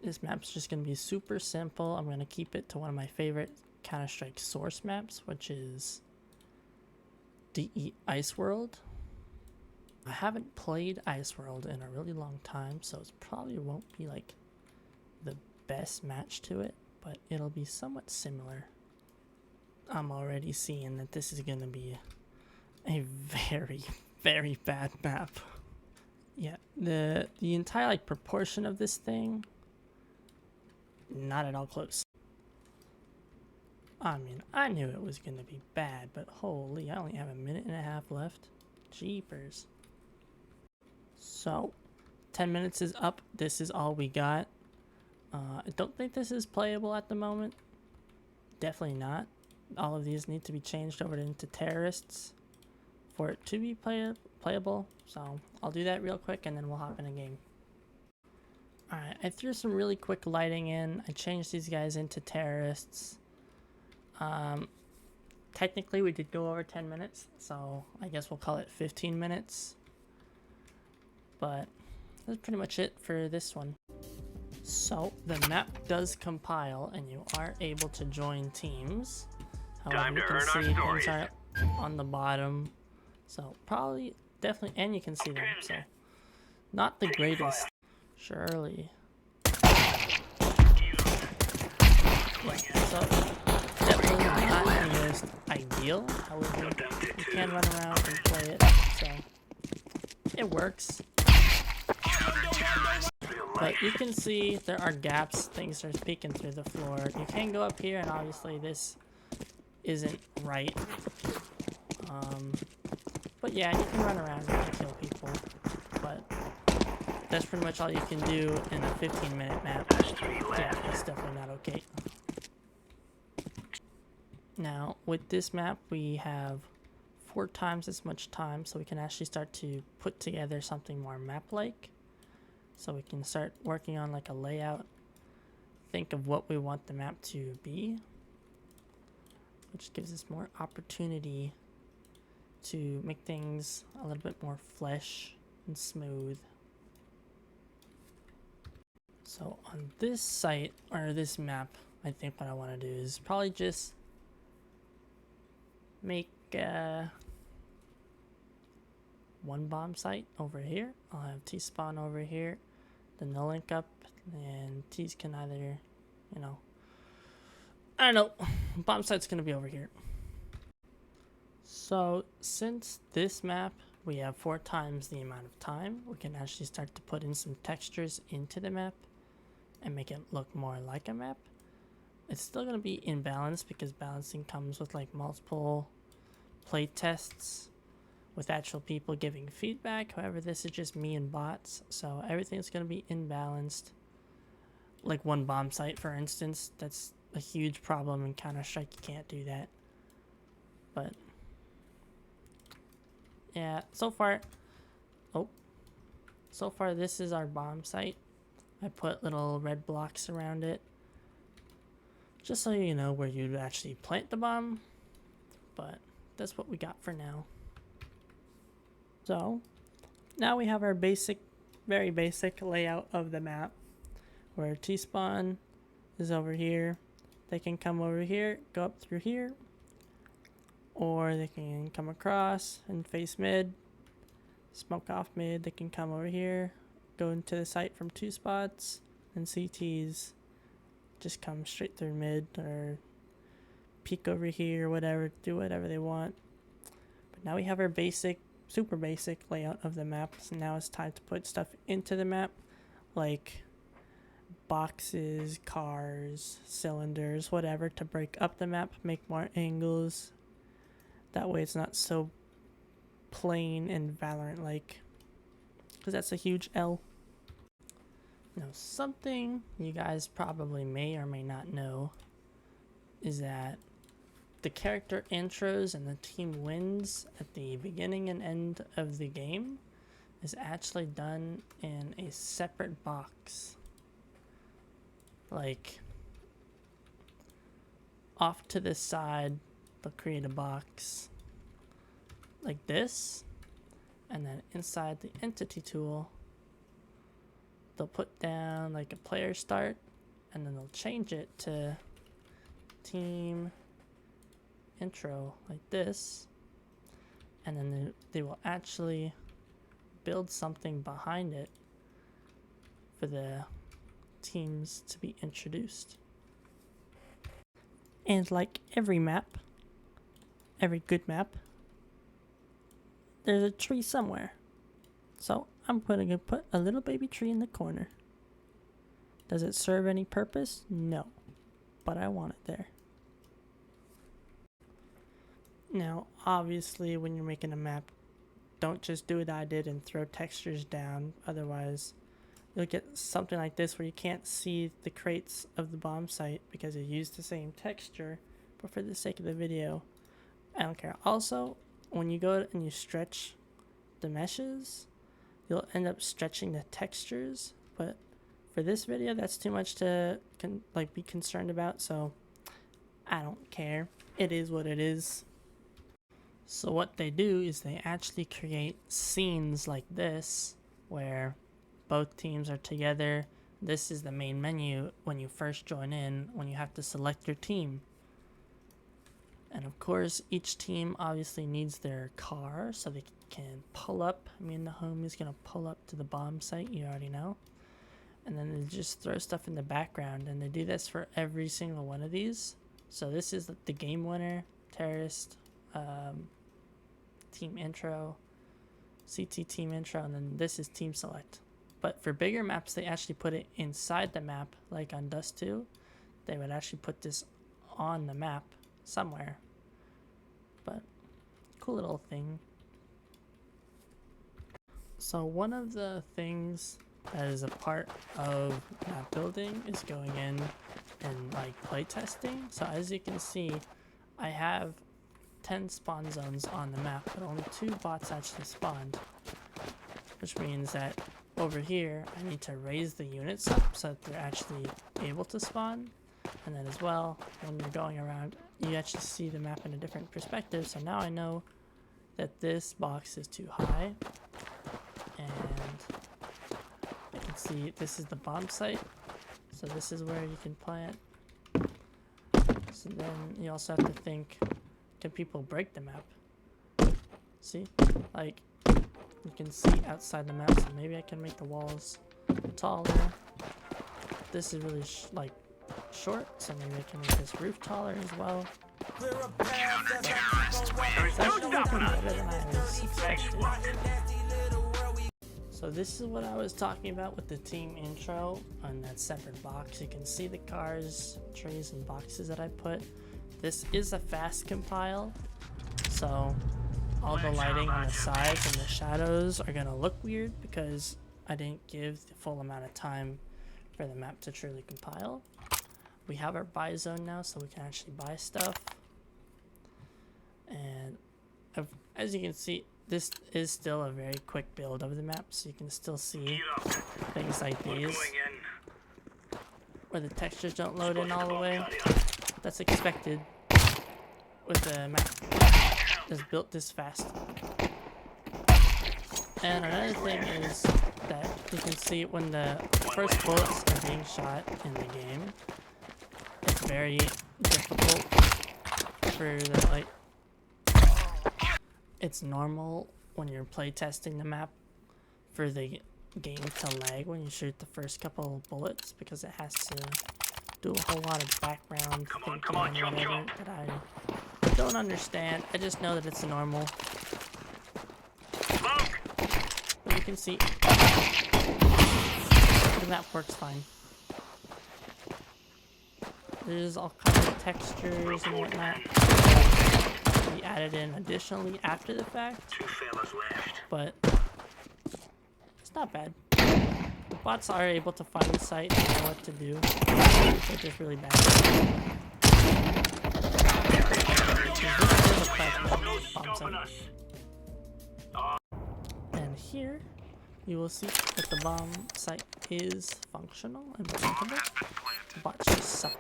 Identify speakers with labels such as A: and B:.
A: This map's just going to be super simple. I'm going to keep it to one of my favorite Counter-Strike source maps, which is DE Ice World. I haven't played Ice World in a really long time, so it probably won't be like the best match to it, but it'll be somewhat similar. I'm already seeing that this is going to be a very, very bad map. Yeah, the entire like proportion of this thing, not at all close. I mean, I knew it was going to be bad, but holy, I only have a minute and a half left. Jeepers. So, 10 minutes is up. This is all we got. I don't think this is playable at the moment. Definitely not. All of these need to be changed over into terrorists for it to be playable. So, I'll do that real quick and then we'll hop in a game. Alright, I threw some really quick lighting in. I changed these guys into terrorists. Technically we did go over 10 minutes, so I guess we'll call it 15 minutes. But that's pretty much it for this one. So the map does compile and you are able to join teams. However, you can see things are on the bottom. So probably, definitely, and you can see them, so not the greatest. Surely. Yeah, so definitely not the most ideal. However, you can run around and play it, so it works. But you can see there are gaps, things are peeking through the floor. You can go up here and obviously this isn't right. But yeah, you can run around and kill people. But that's pretty much all you can do in a 15-minute map. Yeah, it's definitely not okay. Now, with this map, we have 4 times as much time, so we can actually start to put together something more map-like. So we can start working on like a layout, think of what we want the map to be, which gives us more opportunity to make things a little bit more flesh and smooth. So on this site, or this map, I think what I want to do is probably just make one bomb site over here. I'll have T spawn over here, then they'll link up, and T's can either, you know, I don't know, bomb site's gonna be over here. So since this map we have 4 times the amount of time, we can actually start to put in some textures into the map and make it look more like a map. It's still gonna be imbalanced because balancing comes with like multiple play tests with actual people giving feedback. However, this is just me and bots, so everything's going to be imbalanced. Like one bomb site, for instance, that's a huge problem in Counter-Strike. You can't do that. But yeah, so far this is our bomb site. I put little red blocks around it just so you know where you'd actually plant the bomb, but that's what we got for now. So now we have our basic, very basic layout of the map, where T-spawn is over here. They can come over here, go up through here, or they can come across and face mid, smoke off mid. They can come over here, go into the site from 2 spots, and CTs just come straight through mid or peek over here, whatever, do whatever they want. But now we have our basic, super basic layout of the map. So now it's time to put stuff into the map, like boxes, cars, cylinders, whatever, to break up the map, make more angles. That way it's not so plain and Valorant-like, because that's a huge L. Now, something you guys probably may or may not know is that the character intros and the team wins at the beginning and end of the game is actually done in a separate box. Like, off to the side, they'll create a box like this, and then inside the entity tool, they'll put down like a player start, and then they'll change it to team intro like this, and then they will actually build something behind it for the teams to be introduced. And like every map, every good map, there's a tree somewhere. So I'm going to put a little baby tree in the corner. Does it serve any purpose? No, but I want it there. Now, obviously, when you're making a map, don't just do what I did and throw textures down. Otherwise, you'll get something like this where you can't see the crates of the bomb site because you used the same texture. But for the sake of the video, I don't care. Also, when you go and you stretch the meshes, you'll end up stretching the textures. But for this video, that's too much to be concerned about. So I don't care. It is what it is. So what they do is they actually create scenes like this where both teams are together. This is the main menu when you first join in, when you have to select your team. And of course, each team obviously needs their car so they can pull up. I mean, the homie's gonna pull up to the bomb site, you already know. And then they just throw stuff in the background, and they do this for every single one of these. So this is the game winner, terrorist, team intro, CT team intro, and then this is team select. But for bigger maps, they actually put it inside the map, like on Dust 2. They would actually put this on the map somewhere. But cool little thing. So one of the things that is a part of map building is going in and like playtesting. So as you can see, I have 10 spawn zones on the map, but only 2 bots actually spawned, which means that over here I need to raise the units up so that they're actually able to spawn. And then as well, when you're going around, you actually see the map in a different perspective. So now I know that this box is too high, and you can see this is the bomb site, so this is where you can plant. So then you also have to think, can people break the map? See, like you can see outside the map, so maybe I can make the walls taller. This is really short, so maybe I can make this roof taller as well. It's actually looking better than I was expecting. So this is what I was talking about with the team intro on that separate box. You can see the cars, trees, and boxes that I put. This is a fast compile, so all the lighting on the sides and the shadows are gonna look weird because I didn't give the full amount of time for the map to truly compile. We have our buy zone now, so we can actually buy stuff. And as you can see, this is still a very quick build of the map, so you can still see things like these where the textures don't load in all the way. That's expected with the map that's built this fast. And another thing is that you can see when the first bullets are being shot in the game, it's very difficult for the it's normal when you're playtesting the map for the game to lag when you shoot the first couple of bullets, because it has to do a whole lot of background thinking and whatever that I don't understand. I just know that it's normal. But you can see the map works fine. There's all kinds of textures and whatnot we added in additionally after the fact, but it's not bad. The bots are able to find the site and know what to do, which is really bad. And here you will see that the bomb site is functional and presentable. The bots just suck.